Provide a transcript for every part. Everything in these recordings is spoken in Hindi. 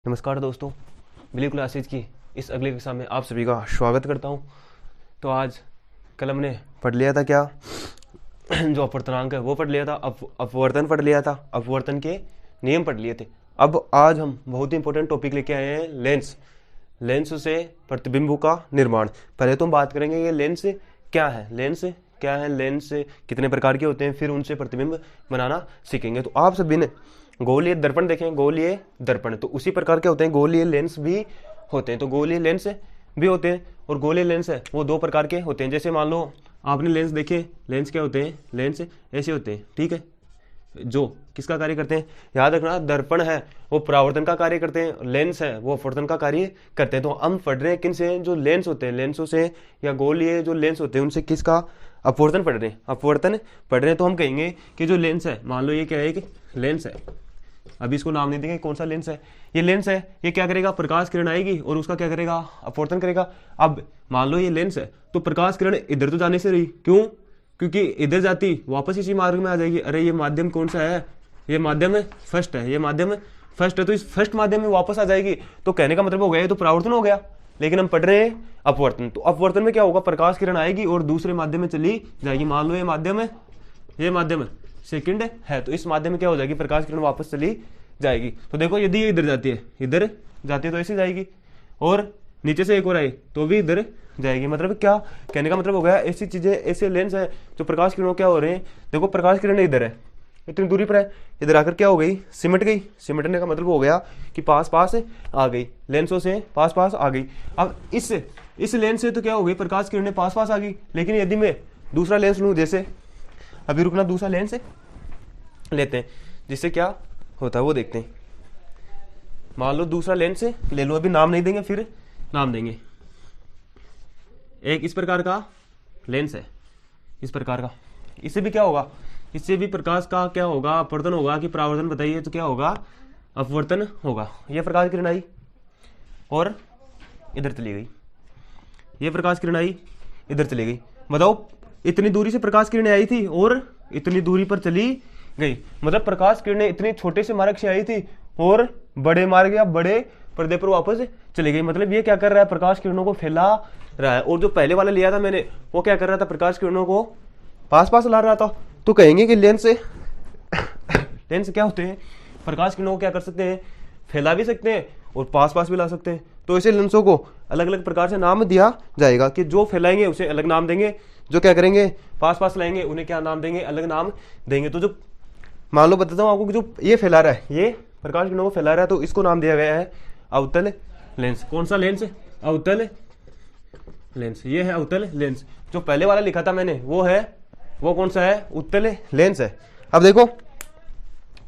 नमस्कार दोस्तों, बिली क्लासेज की इस अगली कक्षा में आप सभी का स्वागत करता हूं। तो आज कल हमने पढ़ लिया था क्या जो अपवर्तनांक है वो पढ़ लिया था, अपवर्तन पढ़ लिया था, अपवर्तन के नियम पढ़ लिए थे। अब आज हम बहुत ही इंपॉर्टेंट टॉपिक लेके आए हैं, लेंस से प्रतिबिंबों का निर्माण। पहले तो हम बात करेंगे कि लेंस क्या है, लेंस कितने प्रकार के होते हैं, फिर उनसे प्रतिबिंब बनाना सीखेंगे। तो आप सभी ने गोलीय दर्पण देखें, गोलीय दर्पण तो उसी प्रकार के होते हैं, गोलीय लेंस भी होते हैं। तो गोलीय लेंस भी होते हैं और गोलीय लेंस है वो दो प्रकार के होते हैं। जैसे मान लो आपने लेंस देखे, लेंस क्या होते हैं, लेंस ऐसे होते हैं, ठीक है, जो किसका कार्य करते हैं, याद रखना, दर्पण है वो परावर्तन का कार्य करते हैं, लेंस है वो अपवर्तन का कार्य करते हैं। तो हम पढ़ रहे हैं किन से, जो लेंस होते हैं, लेंसों से या गोलीय जो लेंस होते हैं उनसे किसका अपवर्तन पढ़ रहे हैं, अपवर्तन पढ़ रहे हैं। तो हम कहेंगे कि जो लेंस है, मान लो ये क्या है, एक लेंस है, अभी इसको नाम नहीं देंगे कौन सा लेंस है, ये लेंस है, ये क्या करेगा, प्रकाश किरण आएगी और उसका क्या करेगा, अपवर्तन करेगा। अब मान लो ये लेंस है तो प्रकाश किरण इधर तो जाने से रही, क्यों, क्योंकि इधर जाती वापस इसी मार्ग में आ जाएगी। अरे ये माध्यम कौन सा है, ये माध्यम फर्स्ट है, ये माध्यम फर्स्ट है, तो इस फर्स्ट माध्यम में वापस आ जाएगी। तो कहने का मतलब हो गया ये तो परावर्तन हो गया, लेकिन हम पढ़ रहे हैं अपवर्तन। तो अपवर्तन में क्या होगा, प्रकाश किरण आएगी और दूसरे माध्यम में चली जाएगी। मान लो ये माध्यम सेकंड है, तो इस माध्यम में क्या हो जाएगी, प्रकाश किरण वापस चली जाएगी। तो देखो यदि ये इधर जाती है तो ऐसे जाएगी, और नीचे से एक और आई तो भी इधर जाएगी। मतलब क्या कहने का मतलब हो गया, ऐसी चीजें, ऐसे लेंस है जो प्रकाश किरणों क्या हो रहे हैं, देखो प्रकाश किरण इधर है, इतनी दूरी पर है, इधर आकर क्या हो गई, सिमट गई। सिमटने का मतलब हो गया कि पास पास आ गई, लेंसों से पास पास आ गई। अब इस लेंस से तो क्या हो गई, प्रकाश किरणें पास पास आ गई। लेकिन यदि मैं दूसरा लेंस लूँ, जैसे अभी रुकना, दूसरा लेंस लेते हैं, जिससे क्या होता है वो देखते हैं। मान लो दूसरा लेंस ले लो, अभी नाम नहीं देंगे, फिर नाम देंगे। एक इस प्रकार का लेंस है, इस प्रकार का, इससे भी क्या होगा, इससे भी प्रकाश का क्या होगा, अपवर्तन होगा कि परावर्तन, बताइए तो क्या होगा, अपवर्तन होगा। यह प्रकाश किरण आई और इधर चली गई, यह प्रकाश किरण आई इधर चली गई। बताओ इतनी दूरी से प्रकाश किरणें आई थी और इतनी दूरी पर चली गई, मतलब प्रकाश किरणें इतने छोटे से मार्ग से आई थी और बड़े मार्ग या बड़े पर्दे पर वापस चली गई। मतलब ये क्या कर रहा है, प्रकाश किरणों को फैला रहा है। और जो पहले वाला लिया था मैंने, वो क्या कर रहा था, प्रकाश किरणों को पास पास ला रहा था। तो कहेंगे कि लेंस क्या होते हैं, प्रकाश किरणों को क्या कर सकते हैं, फैला भी सकते हैं और पास पास भी ला सकते हैं। तो ऐसे लेंसों को अलग अलग प्रकार से नाम दिया जाएगा, कि जो फैलाएंगे उसे अलग नाम देंगे, जो क्या करेंगे, पास पास लाएंगे उन्हें क्या नाम देंगे, अलग नाम देंगे। तो जो मान लो बताता हूँ आपको कि जो ये फैला रहा है, ये प्रकाश किरणों को फैला रहा है, तो इसको नाम दिया गया है अवतल लेंस। कौन सा लेंस, अवतल लेंस, ये है अवतल लेंस। जो पहले वाला लिखा था मैंने वो कौन सा है, उत्तल लेंस है। अब देखो,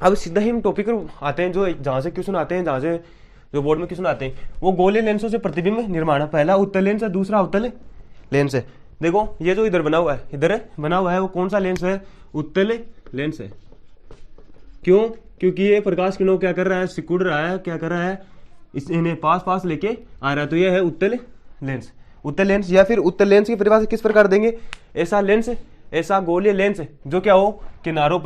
अब सीधा ही हम टॉपिक पर आते हैं, जो जहां से क्वेश्चन आते हैं, जहां से जो बोर्ड में क्वेश्चन आते हैं, वो गोलीय लेंसों से प्रतिबिंब निर्माण है। पहला उत्तल लेंस है, दूसरा अवतल लेंस है। देखो ये जो इधर बना हुआ है वो कौन सा लेंस है, उत्तल लेंस है। क्यों, क्योंकि ये प्रकाश किरणों क्या कर रहा है, सिकुड़ रहा है, क्या कर रहा है, इन्हें पास पास लेके आ रहा है। तो ये है उत्तल लेंस। उत्तल लेंस या फिर उत्तल लेंस की परिभाषा किस प्रकार देंगे, ऐसा लेंस, ऐसा गोलीय लेंस जो क्या हो, किनारों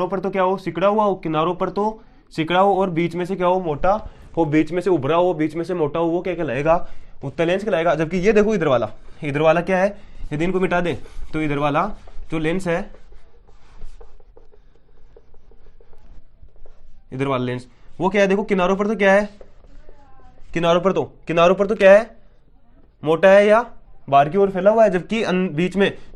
पर तो क्या हो, सिकड़ा हुआ हो, किनारों पर तो सिकड़ा हो और बीच में से क्या हो, मोटा हो, बीच में से उभरा हो, बीच में से मोटा हो, वो क्या कहलाएगा, उत्तल लेंस कहलाएगा। जबकि ये देखो इधर वाला क्या है, यदि इनको मिटा दे तो इधर वाला जो लेंस है, इधर वाला लेंस वो क्या है, देखो किनारों पर तो क्या है, किनारों पर तो क्या है, मोटा है या बाहर की ओर फैला हुआ है, जबकि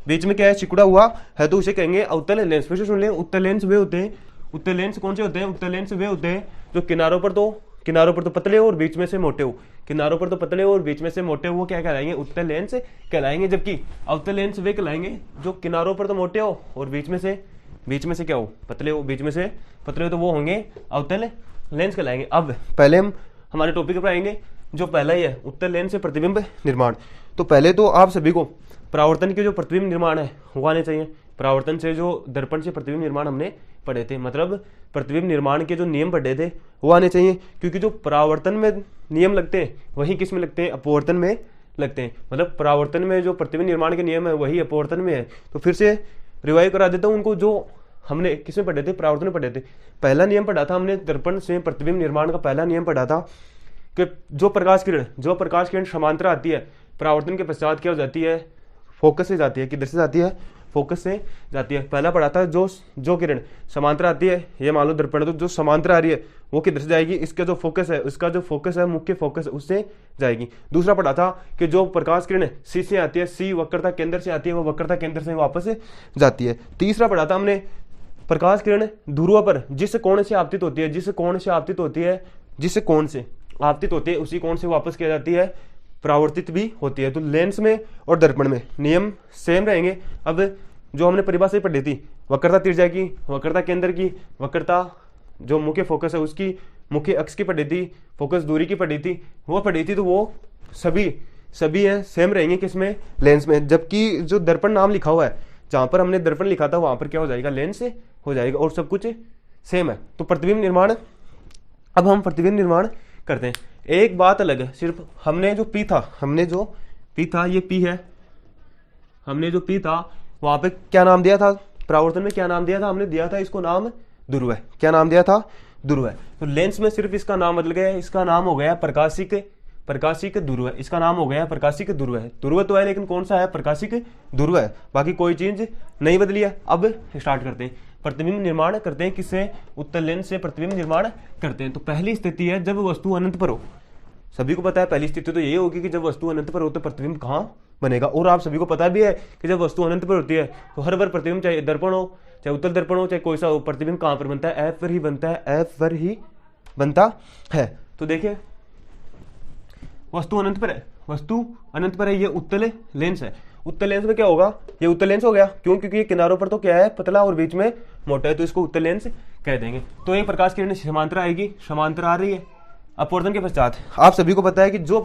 बीच में क्या है, सिकुड़ा हुआ है, तो उसे कहेंगे अवतल लेंस। फिर से सुन ले, उत्तल लेंस वे होते हैं, उत्तल लेंस कौन से होते हैं, उत्तल लेंस वे होते हैं जो किनारों पर तो पतले हो और बीच में से मोटे हो, किनारों पर तो पतले हो और बीच में से मोटे हो, वो क्या कहलाएंगे, उत्तल लेंस कहलाएंगे। जबकि अवतल लेंस वे कहलाएंगे जो किनारों पर तो मोटे हो और बीच में से क्या हो, पतले हो, बीच में से पतले हो, तो वो होंगे अवतल लेंस कहलाएंगे। अब पहले हम हमारे टॉपिक पर आएंगे, जो पहला ही है उत्तल लेंस से प्रतिबिंब निर्माण। तो पहले तो आप सभी को परावर्तन के जो प्रतिबिंब निर्माण है वो आने चाहिए। परावर्तन से जो दर्पण से प्रतिबिंब निर्माण हमने पढ़े थे, मतलब प्रतिबिंब निर्माण के जो नियम पढ़े थे वो आने चाहिए। क्योंकि जो परावर्तन में नियम लगते हैं वही किस में लगते हैं, अपवर्तन में लगते हैं। मतलब परावर्तन में जो प्रतिबिंब निर्माण के नियम है वही अपवर्तन में है। तो फिर से रिवाइव करा देता हूँ उनको, जो हमने किसमें पढ़े थे, परावर्तन में पढ़े थे। पहला नियम पढ़ा था हमने दर्पण से प्रतिबिंब निर्माण का, पहला नियम पढ़ा था कि जो प्रकाश किरण समांतर आती है परावर्तन के पश्चात क्या हो जाती है, फोकस से जाती है। किधर से जाती है, फोकस से जाती है। पहला पढ़ा था जो किरण समांतर आती है, ये मान लो दर्पण, तो जो समांतर आ रही है वो किधर से जाएगी, इसका जो फोकस है, उसका जो फोकस है मुख्य फोकस उससे जाएगी। दूसरा पढ़ा था कि जो प्रकाश किरण सी से आती है, सी वक्रता केंद्र से आती है, वो वक्रता केंद्र से वापस जाती है। तीसरा पढ़ा था हमने प्रकाश किरण ध्रुव पर जिस कोण से आपतित होती है, जिस कोण से आपतित होती है, जिस कोण से आपतित होती है उसी कोण से वापस क्या जाती है, परावर्तित भी होती है। तो लेंस में और दर्पण में नियम सेम रहेंगे। अब जो हमने परिभाषा पढ़ी थी, वक्रता तिर्य्या की, वक्रता केंद्र की, वक्रता जो मुख्य फोकस है उसकी, मुख्य अक्ष की पढ़ी थी, फोकस दूरी की पढ़ी थी, वो पढ़ी थी। तो वो सभी हैं सेम रहेंगे किसमें, लेंस में। जबकि जो दर्पण नाम लिखा हुआ है, जहां पर हमने दर्पण लिखा था वहां पर क्या हो जाएगा, लेंस हो जाएगा, और सब कुछ सेम है। तो प्रतिबिंब निर्माण, अब हम प्रतिबिंब निर्माण करते हैं। एक बात अलग है, सिर्फ हमने जो पी था ये पी है, हमने जो पी था वहां पे क्या नाम दिया था, परावर्तन में क्या नाम दिया था, हमने दिया था इसको नाम ध्रुव है। क्या नाम दिया था, ध्रुव है। तो लेंस में सिर्फ इसका नाम बदल गया, इसका नाम हो गया प्रकाशिक ध्रुव है। इसका नाम हो गया प्रकाशिक ध्रुव है। ध्रुव तो है लेकिन कौन सा है, प्रकाशिक ध्रुव है, बाकी कोई चीज नहीं बदली है। अब स्टार्ट करते हैं, प्रतिबिंब निर्माण करते हैं किससे, उत्तल लेंस से प्रतिबिंब निर्माण करते हैं। तो पहली स्थिति है जब वस्तु अनंत पर हो। सभी को पता है पहली स्थिति तो यही होगी कि जब वस्तु अनंत पर हो तो प्रतिबिंब कहाँ बनेगा। और आप सभी को पता भी है कि जब वस्तु अनंत पर होती है तो हर बार प्रतिबिंब, चाहे दर्पण हो, चाहे उत्तल दर्पण हो, चाहे कोई सा हो, प्रतिबिंब कहाँ पर बनता है, एफ पर ही बनता है, एफ पर ही बनता है। तो देखिए वस्तु अनंत पर है, वस्तु अनंत पर है, ये उत्तल लेंस है। उत्तल लेंस में क्या होगा, ये उत्तल लेंस हो गया, क्यों, क्योंकि ये किनारों पर तो क्या है, पतला और बीच में मोटा है, तो इसको उत्तल लेंस कह देंगे। तो एक प्रकाश किरण समांतर आएगी, समांतर आ रही है अपवर्तन के पश्चात। आप सभी को पता है कि जो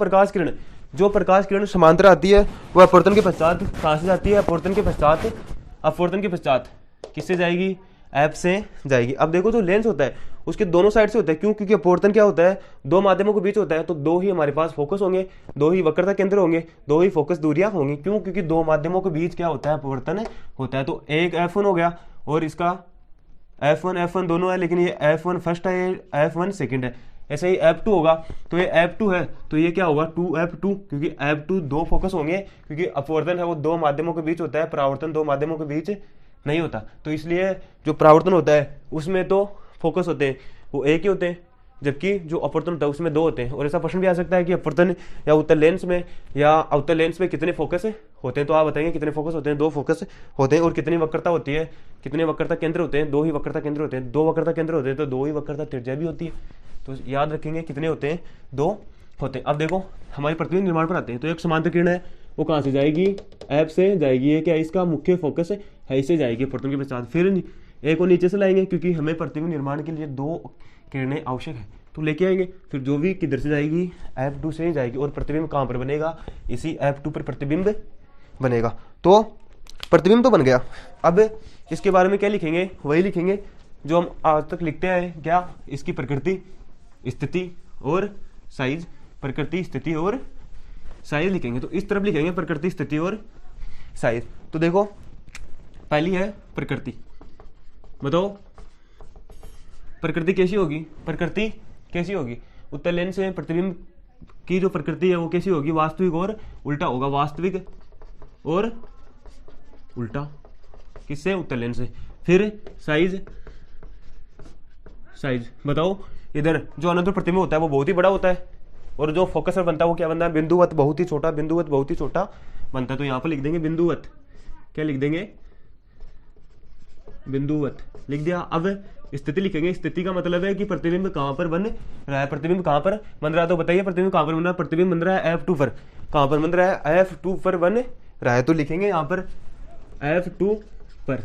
प्रकाश किरण समांतर आती है वो अपवर्तन के पश्चात कहां से जाती है, अपवर्तन के पश्चात किससे जाएगी, एफ से जाएगी। अब देखो जो लेंस होता है उसके दोनों साइड से होता है, क्यों, क्योंकि अपवर्तन क्या होता है, दो माध्यमों के बीच होता है। तो दो ही हमारे पास फोकस होंगे, दो ही वक्रता केंद्र होंगे, दो ही फोकस दूरियां होंगी। क्यों, क्योंकि दो माध्यमों के बीच क्या होता है, अपवर्तन होता है। तो एक F1 हो गया और इसका F1 दोनों है, लेकिन ये F1 फर्स्ट है, ये F1 सेकेंड है। ऐसे ही F2 होगा, तो ये F2 है, तो ये क्या होगा 2F2, क्योंकि F2 दो फोकस होंगे, क्योंकि अपवर्तन है वो दो माध्यमों के बीच होता है, परावर्तन दो माध्यमों के बीच नहीं होता। तो इसलिए जो परावर्तन होता है उसमें तो फोकस होते हैं वो एक ही होते हैं, जबकि जो अपवर्तन होता है उसमें दो होते हैं। और ऐसा प्रश्न भी आ सकता है कि अपवर्तन या उत्तल लेंस में या अवतल लेंस में कितने फोकस होते हैं, तो आप बताएंगे कितने फोकस होते हैं, दो फोकस होते हैं। और कितनी वक्रता होती है, कितने वक्रता केंद्र होते हैं, दो ही वक्रता केंद्र होते हैं। दो वक्रता केंद्र होते हैं तो दो ही वक्रता त्रिज्या भी होती है। तो याद रखेंगे कितने होते हैं, दो होते हैं। अब देखो हमारी प्रतिबिंब निर्माण पर आते हैं। तो एक समांतर किरण है, वो कहाँ से जाएगी, एफ से जाएगी। ये क्या है, इसका मुख्य फोकस है, इससे जाएगी अपवर्तन के पश्चात। फिर एक को नीचे से लाएंगे, क्योंकि हमें प्रतिबिंब निर्माण के लिए दो किरणें आवश्यक है, तो लेके आएंगे। फिर जो भी किधर से जाएगी, F2 से ही जाएगी। और प्रतिबिंब कहाँ पर बनेगा, इसी F2 पर प्रतिबिंब बनेगा। तो प्रतिबिंब तो बन गया। अब इसके बारे में क्या लिखेंगे, वही लिखेंगे जो हम आज तक लिखते हैं। क्या, इसकी प्रकृति, स्थिति और साइज, प्रकृति, स्थिति और साइज लिखेंगे। तो इस तरफ लिखेंगे प्रकृति, स्थिति और साइज। तो देखो पहली है प्रकृति। बताओ प्रकृति कैसी होगी, प्रकृति कैसी होगी, उत्तल लेंस से प्रतिबिंब की जो प्रकृति है वो कैसी होगी, वास्तविक और उल्टा होगा, वास्तविक और उल्टा, किससे, उत्तल लेंस से। फिर साइज, बताओ इधर जो अनंत प्रतिबिंब होता है वो बहुत ही बड़ा होता है, और जो फोकस पर बनता है वो क्या बनता है, बिंदुवत, बहुत ही छोटा, बिंदुवत बहुत ही छोटा बनता है। तो यहाँ पर लिख देंगे बिंदुवत, क्या लिख देंगे, बिंदुवत लिख दिया। अब स्थिति लिखेंगे। स्थिति का मतलब है कि प्रतिबिंब कहां पर बन रहा है, प्रतिबिंब कहां पर बन रहा है। तो बताइए प्रतिबिंब कहां पर बन रहा है, प्रतिबिंब बन रहा है F2 पर। कहां पर बन रहा है, F2 पर बन रहा है। तो लिखेंगे यहाँ पर F2 पर,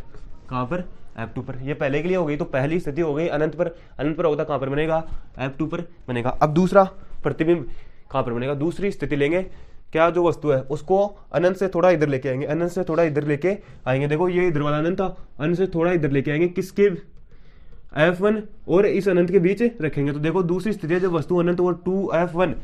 कहां पर, F2 पर। ये पहले के लिए हो गई, तो पहली स्थिति हो गई अनंत पर। अनंत पर होता कहां पर बनेगा, F2 पर बनेगा। अब दूसरा प्रतिबिंब कहां पर बनेगा, दूसरी स्थिति लेंगे। क्या, जो वस्तु है उसको अनंत से थोड़ा इधर लेके आएंगे, अनंत से थोड़ा इधर लेके आएंगे। देखो ये इधर वाला अनंत था, अनंत से थोड़ा इधर लेके आएंगे, किसके, F1 और इस अनंत के बीच रखेंगे। तो देखो दूसरी स्थिति है जब वस्तु अनंत और 2F1,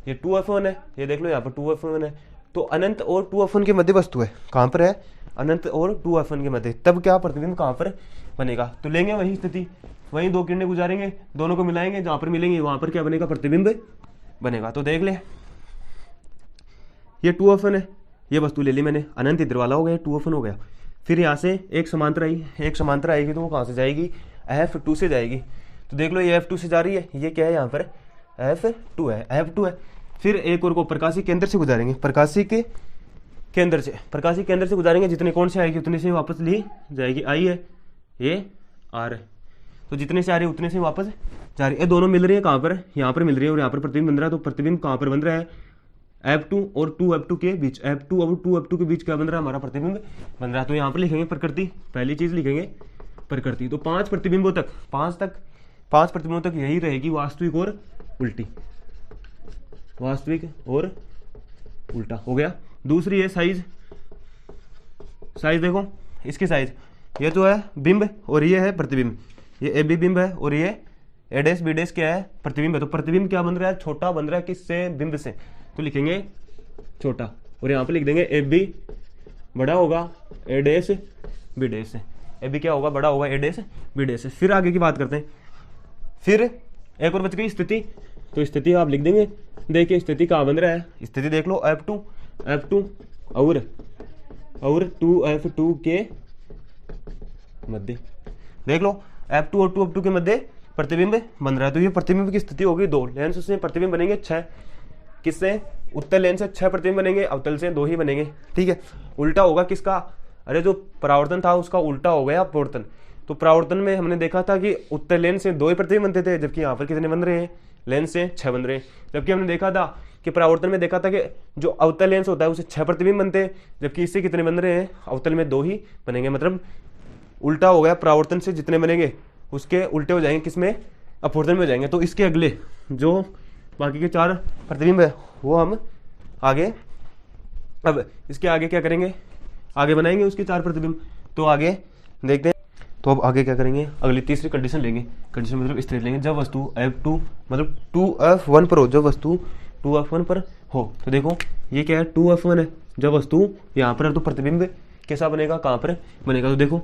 ये 2F1 है, ये देख लो यहाँ पर 2F1 है। तो अनंत और 2F1 के मध्य वस्तु है, कहाँ पर है, अनंत और 2F1 के मध्य। तब क्या, प्रतिबिंब कहाँ पर बनेगा। तो लेंगे वही स्थिति, वहीं दो किरणें गुजारेंगे, दोनों को मिलाएंगे, जहां पर मिलेंगे वहां पर क्या बनेगा, प्रतिबिंब बनेगा। तो देख ले, ये 2F1 है, ये वस्तु ले ली मैंने, अनंत इधर वाला हो गया, 2F1 हो गया। फिर यहाँ से एक समांतर आई, एक समांतर आएगी तो वो कहाँ से जाएगी, F2 से जाएगी। तो देख लो ये F2 से जा रही है, ये क्या है यहाँ पर F2 है, F2 है। फिर एक और को प्रकाशिक केंद्र से गुजारेंगे, प्रकाशिक केंद्र से गुजारेंगे, जितने कोण से आएगी उतने से वापस ली जाएगी। आई है ये R है, तो जितने से आ रही है उतने से वापस जा रही है। ये दोनों मिल रही है कहाँ पर, यहाँ पर मिल रही है, और यहाँ पर प्रतिबिंब बन रहा है। तो प्रतिबिंब कहाँ पर बन रहा है, F2 और 2F2 के बीच, F2 और 2F2 के बीच क्या बन रहा है, हमारा प्रतिबिंब बन रहा है। तो यहाँ पर लिखेंगे प्रकृति, पहली चीज लिखेंगे प्रकृति। तो 5 प्रतिबिंबों तक, 5 प्रतिबिंबों तक यही रहेगी, वास्तविक और उल्टी, वास्तविक और उल्टा हो गया। दूसरी है साइज, देखो इसकी साइज, ये जो है बिंब और ये है प्रतिबिंब, ये ए बी बिंब है और ये ए डैश बी डैश क्या है, प्रतिबिंब है। तो प्रतिबिंब क्या बन रहा है, छोटा बन रहा है, किससे, बिंब से। तो लिखेंगे छोटा, और यहाँ पे लिख देंगे ए बी बड़ा होगा ए डैश बी डैश से, ए बी क्या होगा, बड़ा होगा ए डैश बी डैश से। फिर आगे की बात करते हैं। फिर एक और बच गई स्थिति, तो स्थिति आप लिख देंगे। देखिए स्थिति कहाँ बन रहा है, स्थिति देख लो, F2 और 2F2 के मध्य, देख लो F2 और 2F2 के मध्य प्रतिबिंब बन रहा है। तो ये प्रतिबिंब की स्थिति होगी 2, लेंस से प्रतिबिंब बनेंगे 6, किससे, उत्तल लेंस से 6 प्रतिबिंब बनेंगे, अवतल से 2 ही बनेंगे। ठीक है, उल्टा होगा किसका, अरे जो परावर्तन था उसका उल्टा हो गया अपवर्तन। तो परावर्तन में हमने देखा था कि उत्तल लेंस से 2 ही प्रतिबिंब बनते थे, जबकि यहाँ पर कितने बन रहे हैं, लेंस से 6 बन रहे हैं। जबकि हमने देखा था कि परावर्तन में देखा था कि जो अवतल लेंस होता है उसे 6 प्रतिबिंब बनते हैं, जबकि इससे कितने बन रहे हैं, अवतल में 2 ही बनेंगे। मतलब उल्टा हो गया, परावर्तन से जितने बनेंगे उसके उल्टे हो जाएंगे, किसमें, अपवर्तन में हो जाएंगे। तो इसके अगले जो बाकी के 4 प्रतिबिंब है वो हम आगे, अब इसके आगे क्या करेंगे, आगे बनाएंगे उसके 4 प्रतिबिंब। तो आगे देखते हैं, तो अब आगे क्या करेंगे, अगली तीसरी कंडीशन लेंगे। कंडीशन मतलब इस तरह लेंगे, जब वस्तु F2 मतलब 2F1 पर हो, जब वस्तु 2F1 पर हो। तो देखो ये क्या है, 2F1 है, जब वस्तु यहाँ पर है तो प्रतिबिंब कैसा बनेगा, कहाँ पर बनेगा। तो देखो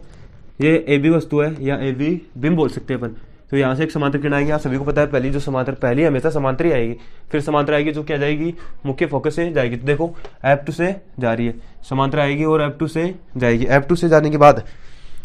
ये ए बी वस्तु है, या ए बी बिंब बोल सकते हैं अपन। तो यहाँ से एक समांतर किरण आएगी, आप सभी को पता है, पहली जो समांतर, पहली हमेशा समांतर ही आएगी, फिर समांतर आएगी जो क्या जाएगी, मुख्य फोकस से जाएगी। तो देखो F2 से जा रही है, समांतर आएगी और F2 से जाएगी। F2 से जाने के बाद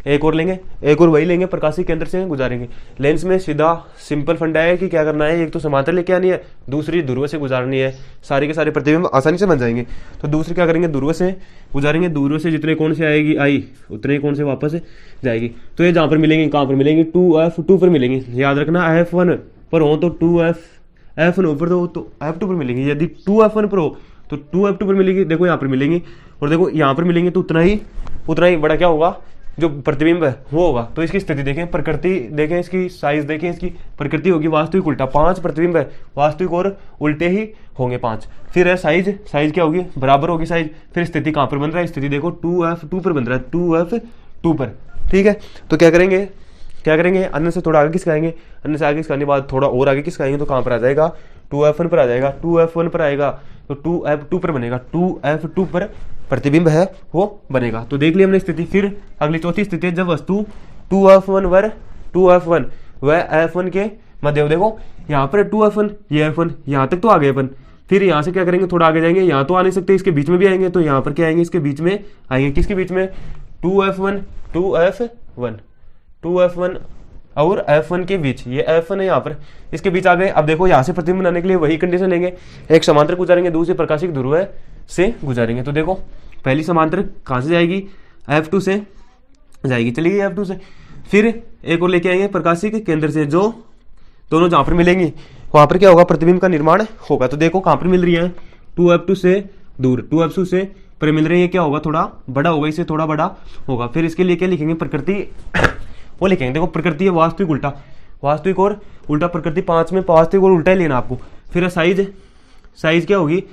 एक और लेंगे, एक और वही लेंगे, प्रकाशिक केंद्र से गुजारेंगे। लेंस में सीधा सिंपल फंडा है कि क्या करना है, एक तो समांतर लेके आनी है, दूसरी ध्रुव से गुजारनी है, सारे के सारे प्रतिबिंब आसानी से बन जाएंगे। तो दूसरी क्या करेंगे, ध्रुव से गुजारेंगे, ध्रुव से जितने कोण से आएगी आई उतने कोण से वापस जाएगी। तो ये जहाँ पर मिलेंगे, कहाँ पर मिलेंगी, 2F2 पर मिलेंगी। याद रखना F1 पर हो तो 2F1 पर तो F2 पर मिलेंगी, यदि 2F1 पर हो तो 2F2 पर मिलेगी। देखो यहाँ पर मिलेंगी, और देखो यहाँ पर मिलेंगे तो उतना ही बड़ा क्या होगा, जो प्रतिबिंब है वो होगा। तो इसकी स्थिति देखें, प्रकृति देखें, इसकी साइज देखें, इसकी प्रकृति होगी वास्तविक उल्टा, 5 प्रतिबिंब है, वास्तविक और उल्टे ही होंगे 5। फिर है साइज क्या होगी, बराबर होगी साइज। फिर स्थिति कहाँ पर बन रहा है, स्थिति देखो 2F2 पर बन रहा है, 2F2 पर। ठीक है, तो क्या करेंगे, अन्य से थोड़ा आगे खिसकाएंगे, अन्य से आगे खिसकाने के बाद थोड़ा और आगे खिसकाएंगे तो कहाँ पर आ जाएगा, 2F1 पर आ जाएगा। 2F1 पर आएगा तो 2F2 पर बनेगा, 2F2 पर प्रतिबिंब है वो बनेगा। तो देख लिया हमने स्थिति। फिर अगली चौथी स्थिति है, जब वस्तु 2F1 व F1 के मध्य। देखो यहाँ पर 2F1, ये F1, यहाँ तक तो आ गए अपन। फिर यहाँ से क्या करेंगे, थोड़ा आगे जाएंगे, यहाँ तो आ नहीं सकते, इसके बीच में भी आएंगे। तो यहाँ पर क्या आएंगे, इसके बीच में आएंगे, किसके बीच में, 2F1 और F1 के बीच, ये F1 है यहाँ पर, इसके बीच आ गए। अब देखो यहाँ से प्रतिबिंब बनाने के लिए वही कंडीशन लेंगे, एक समांतर गुजारेंगे, दूसरी प्रकाशिक ध्रुव से गुजारेंगे। तो देखो पहली समांतर कहाँ से जाएगी, F2 से जाएगी, चलिए F2 से। फिर एक और लेके आएंगे प्रकाशिक केंद्र से, जो दोनों जहाँ पर मिलेंगी वहाँ पर क्या होगा, प्रतिबिंब का निर्माण होगा। तो देखो कहाँ पर मिल रही है, 2F2 से दूर, 2F2 से पर मिल रही है, क्या होगा, थोड़ा बड़ा होगा, इससे थोड़ा बड़ा होगा। फिर इसके लिए क्या लिखेंगे, प्रकृति वो लिखेंगे। देखो प्रकृति है वास्तविक उल्टा, वास्तविक और उल्टा प्रकृति, 5 में वास्तविक और उल्टा ही लेना आपको। फिर साइज क्या होगी,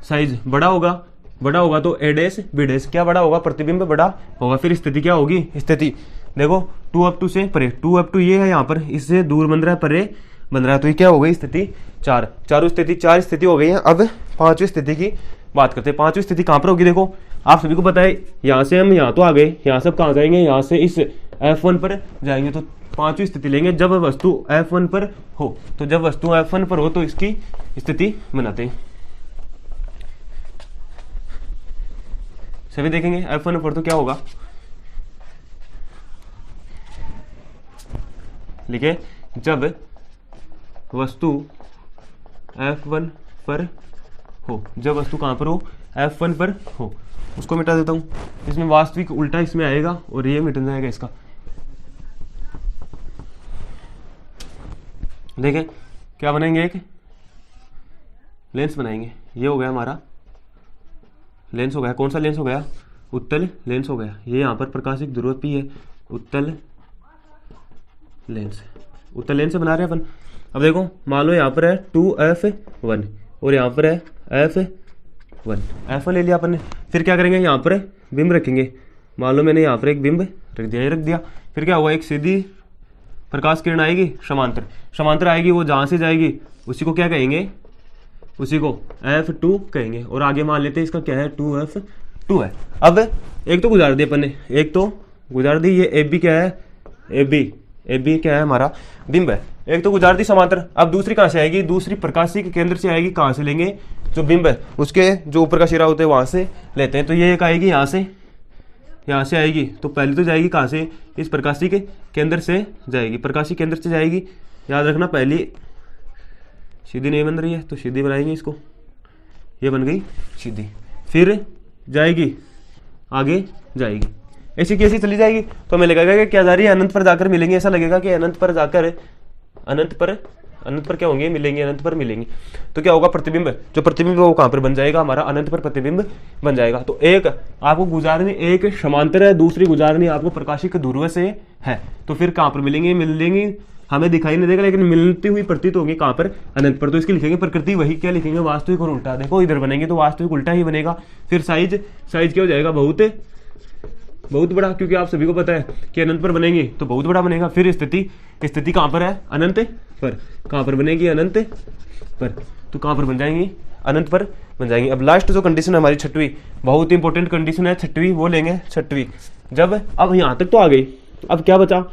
साइज बड़ा होगा तो ए डैश बी डैश क्या बड़ा होगा, प्रतिबिंब बड़ा होगा। फिर स्थिति क्या होगी, स्थिति देखो 2F2 से परे, 2F2 ये है यहाँ पर, इससे दूर बन रहा है, परे बन रहा है। तो ये क्या हो गई, स्थिति 4, चार स्थिति हो गई है। अब 5वीं स्थिति की बात करते हैं। 5वीं स्थिति कहाँ पर होगी, देखो आप सभी को पता है, यहाँ से हम यहाँ तो आ गए, यहाँ से अब कहाँ जाएंगे, यहाँ से इस F1 पर जाएंगे। तो पांचवी स्थिति लेंगे जब वस्तु F1 पर हो। तो जब वस्तु F1 पर हो तो इसकी स्थिति बनाते हैं। सभी देखेंगे F1 पर तो क्या होगा, लिखे जब वस्तु F1 पर हो। जब वस्तु कहां पर हो, F1 पर हो। उसको मिटा देता हूं, इसमें वास्तविक उल्टा इसमें आएगा और ये मिट जाएगा इसका। देखें क्या बनाएंगे, एक लेंस बनाएंगे। ये हो गया हमारा लेंस हो गया। कौन सा लेंस हो गया, उत्तल लेंस हो गया। ये यहाँ पर प्रकाशिक ध्रुव P है, उत्तल लेंस। उत्तल लेंस से बना रहे हैं अपन। अब देखो मान लो यहाँ पर है 2F1 और यहाँ पर है F1। F1 ले लिया अपन ने। फिर क्या करेंगे, यहाँ पर बिंब रखेंगे। मान लो मैंने यहाँ पर एक बिंब रख दिया, ये रख दिया। फिर क्या हुआ, एक सीधी प्रकाश किरण आएगी, समांतर समांतर आएगी। वो जहाँ से जाएगी उसी को क्या कहेंगे, उसी को F2 कहेंगे। और आगे मान लेते हैं इसका क्या है, 2F2 है। अब एक तो गुजार दी अपन ने, एक तो गुजार दी। ये AB क्या है, AB क्या है, हमारा बिंब है। एक तो गुजार दी समांतर। अब दूसरी कहाँ से आएगी, दूसरी प्रकाशी के केंद्र से आएगी। कहाँ से लेंगे, जो बिंब है उसके जो ऊपर का सिरा होता है वहां से लेते हैं। तो ये एक आएगी यहाँ से आएगी। तो पहले तो जाएगी कहाँ से, इस प्रकाशी के केंद्र से जाएगी, प्रकाशी केंद्र से जाएगी। याद रखना पहली सीधी नहीं बन रही है तो सीधी बनाएंगे इसको, ये बन गई सीधी। फिर जाएगी आगे जाएगी, ऐसी कैसी चली जाएगी। तो हमें लगेगा कि क्या जा रही है, अनंत पर जाकर मिलेंगे। ऐसा लगेगा कि अनंत पर जाकर अनंत पर क्या होंगे, मिलेंगे, अनंत पर मिलेंगे। तो क्या होगा, प्रतिबिंब, जो प्रतिबिंब वो कहां पर बन जाएगा, हमारा अनंत पर प्रतिबिंब बन जाएगा। तो एक आपको गुजारनी, एक समांतर है, दूसरी गुजारनी आपको प्रकाशिक ध्रुव से है। तो फिर कहां पर मिलेंगे हमें दिखाई नहीं देगा, लेकिन मिलती हुई प्रतीत होगी कहां पर, अनंत पर। तो इसकी लिखेंगे प्रकृति, वही क्या लिखेंगे, वास्तविक और उल्टा। देखो इधर बनेंगे तो वास्तविक उल्टा ही बनेगा। फिर साइज क्या हो जाएगा, बहुत बड़ा, क्योंकि आप सभी को पता है कि अनंत पर बनेंगे तो बहुत बड़ा बनेगा। फिर स्थिति कहां पर है, अनंत पर। कहां पर बनेगी, अनंत पर। तो कहां पर बन जाएंगी, अनंत पर बन जाएंगी। अब लास्ट जो कंडीशन है हमारी छठवीं, बहुत इंपॉर्टेंट कंडीशन है छठवीं, वो लेंगे छठवीं। जब अब यहां तक तो आ गई, अब क्या बचा,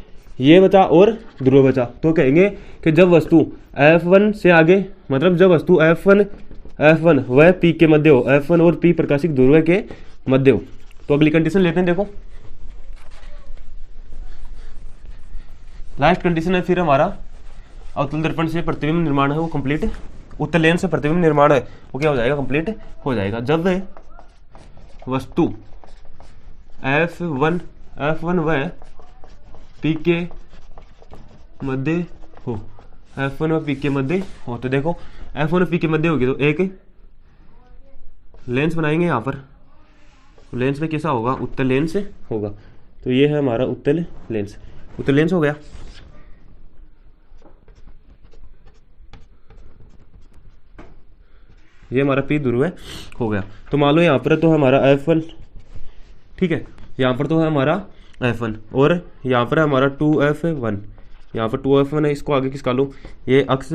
ये बचा और ध्रुव बचा। तो कहेंगे कि जब वस्तु F1 से आगे, मतलब जब वस्तु F1 वह P के मध्य हो, F1 और P प्रकाशिक ध्रुव के मध्य हो। तो अगली कंडीशन लेते हैं। देखो लास्ट कंडीशन है फिर हमारा, अवतल दर्पण से प्रतिबिंब निर्माण है वो कंप्लीट, उत्तल लेंस से प्रतिबिंब निर्माण है वो क्या हो जाएगा, कंप्लीट हो जाएगा। जब वस्तु F1 वह P के मध्य हो, F1 व P के मध्य हो। तो देखो F1 और P के मध्य होगी तो एक लेंस बनाएंगे यहाँ पर। लेंस में कैसा होगा, उत्तल लेंस होगा। तो ये है हमारा उत्तल लेंस हो गया। ये हमारा P ध्रुव है, हो गया। तो मान लो यहाँ पर तो हमारा F1, ठीक है, यहाँ पर तो है हमारा F1 और यहाँ पर है हमारा 2F1। यहाँ पर 2F1 है, इसको आगे किसका लो, ये अक्ष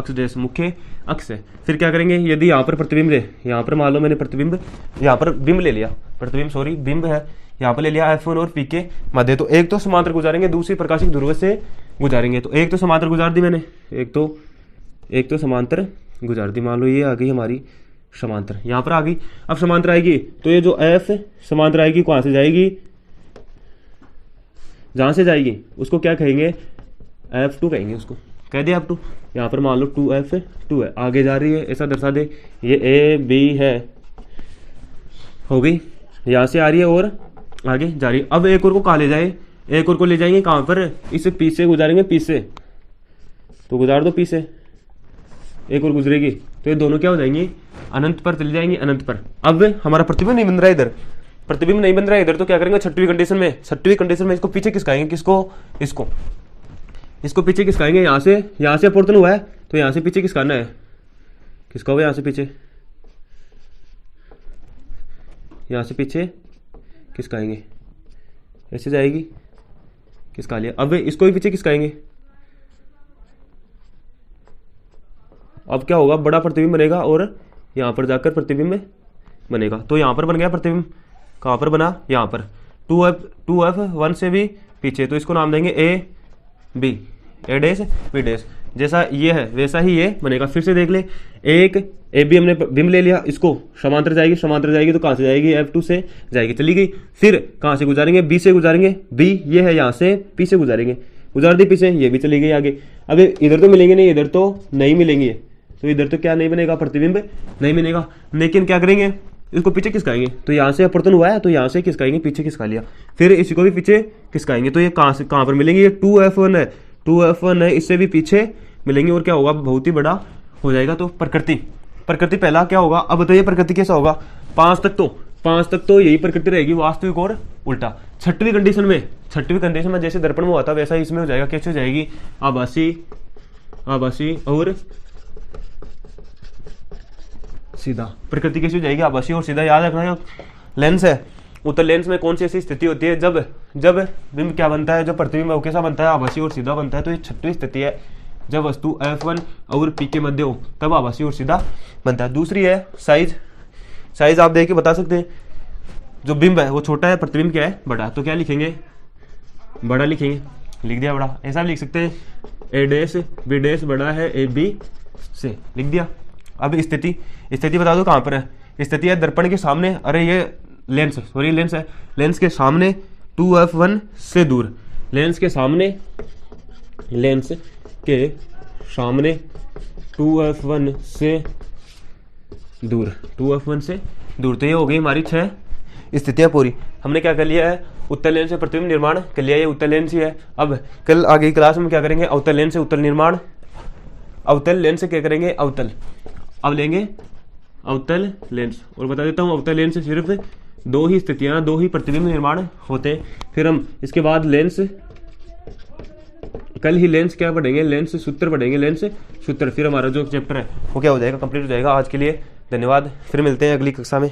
जैसे मुख्य अक्ष है। फिर क्या करेंगे, यदि यहाँ पर प्रतिबिंब है, यहाँ पर मान लो मैंने प्रतिबिंब, यहाँ पर बिंब ले लिया, बिंब है यहाँ पर ले लिया F1 और P के मध्य। तो एक तो समांतर गुजारेंगे, दूसरी प्रकाशिक ध्रुव से गुजारेंगे। तो एक तो समांतर गुजार दी मैंने, एक तो समांतर गुजार दी। मान लो ये आ गई हमारी समांतर, यहाँ पर आ गई। अब समांतर आएगी तो ये जो F समांतर आएगी कहाँ से जाएगी, जहां से जाएगी उसको क्या कहेंगे, F2 कहेंगे, उसको कह दिया F2। यहाँ पर मान लो 2F2 है, आगे जा रही है, ऐसा दर्शा दे, ये AB है, हो गई, यहाँ से आ रही है और आगे जा रही है। अब एक और को कहाँ ले जाए, एक और को ले जाएंगे कहाँ पर, इसे P से गुजारेंगे, P से, तो गुजार दो P से, एक और गुजरेगी तो ये दोनों क्या हो जाएंगी, अनंत पर चली जाएंगी, अनंत पर। अब हमारा प्रतिबिंब नहीं बन रहा है इधर, प्रतिबिंब नहीं बन रहा है इधर, तो क्या करेंगे छठवीं कंडीशन में इसको पीछे खिसकाएंगे, इसको पीछे खिसकाएंगे। यहाँ से अपवर्तन हुआ है तो यहाँ से पीछे खिसकाना है, किसका हुआ, यहाँ से पीछे खिसकाएंगे, ऐसे जाएगी, खिसका लिया। अब इसको भी पीछे खिसकाएंगे। अब क्या होगा, बड़ा प्रतिबिंब बनेगा और यहाँ पर जाकर प्रतिबिंब बनेगा। तो यहाँ पर बन गया प्रतिबिंब, कहाँ पर बना, यहाँ पर 2F1 से भी पीछे, तो इसको नाम देंगे A B, A dash B dash. जैसा ये है वैसा ही ये बनेगा। फिर से देख ले, एक ए बी हमने बिंब ले लिया, इसको समांतर जाएगी, समांतर जाएगी तो कहाँ से जाएगी, F2 से जाएगी, चली गई। फिर कहाँ से गुजारेंगे, बी से गुजारेंगे, बी ये है यहाँ से पी से गुजारेंगे, गुजार दी पी से, ये भी चली गई आगे। अब इधर तो मिलेंगे नहीं, इधर तो नहीं मिलेंगे, तो इधर तो क्या नहीं बनेगा, प्रतिबिंब नहीं बनेगा। लेकिन क्या करेंगे, इसको पीछे खिसकाएंगे, तो यहाँ से अपवर्तन हुआ है तो यहाँ से खिसकाएंगे, पीछे खिसका लिया, फिर इसको भी पीछे खिसकाएंगे, तो ये कहाँ से कहाँ पर मिलेंगे, ये 2F1 है, 2F1 है, इससे भी पीछे मिलेंगे और क्या होगा, बहुत ही बड़ा हो जाएगा। तो प्रकृति पहला क्या होगा, अब बताइए प्रकृति कैसा होगा, 5 तक तो यही प्रकृति रहेगी, वास्तविक और उल्टा। छठवीं कंडीशन में जैसे दर्पण में हुआ था वैसा ही इसमें हो जाएगा, कैसे हो जाएगी, आभासी और सीधा। प्रकृति कैसी हो जाएगी, आभासी और सीधा। याद रखना, लेंस है, उत्तल लेंस में कौन सी ऐसी स्थिति होती है जब बिंब क्या बनता है, जो प्रतिबिंब है वो कैसा बनता है, आभासी और सीधा बनता है। तो ये छठवीं स्थिति है, जब वस्तु F1 और P के मध्य हो तब आभासी और सीधा बनता है। दूसरी है साइज आप देख के बता सकते हैं, जो बिंब है वो छोटा है, प्रतिबिंब क्या है, बड़ा, तो क्या लिखेंगे, बड़ा लिखेंगे, लिख दिया बड़ा। ऐसा भी लिख सकते हैं, ए डैश बी डैश बड़ा है ए बी से, लिख दिया। अब स्थिति बता दो कहाँ पर है, स्थिति है दर्पण के सामने, अरे ये लेंस है, लेंस के सामने 2F1 से दूर, लेंस के सामने 2F1 से दूर, 2F1 से दूर। तो ये हो गई हमारी 6 स्थितियां पूरी। हमने क्या कर लिया है, उत्तल लेंस से प्रतिबिंब निर्माण कर लिया, ये उत्तल लेंस ही है। अब कल आगे की क्लास में क्या करेंगे, अवतल लेंस से उत्तल निर्माण, अवतल लेंस से क्या करेंगे, अवतल। अब लेंगे अवतल लेंस, और बता देता हूँ अवतल लेंस से सिर्फ 2 ही स्थितियां, 2 ही प्रतिबिंब निर्माण होते हैं। फिर हम इसके बाद लेंस, कल ही लेंस क्या पढ़ेंगे, लेंस सूत्र पढ़ेंगे, लेंस सूत्र। फिर हमारा जो चैप्टर है वो क्या हो जाएगा, कंप्लीट हो जाएगा। आज के लिए धन्यवाद, फिर मिलते हैं अगली कक्षा में।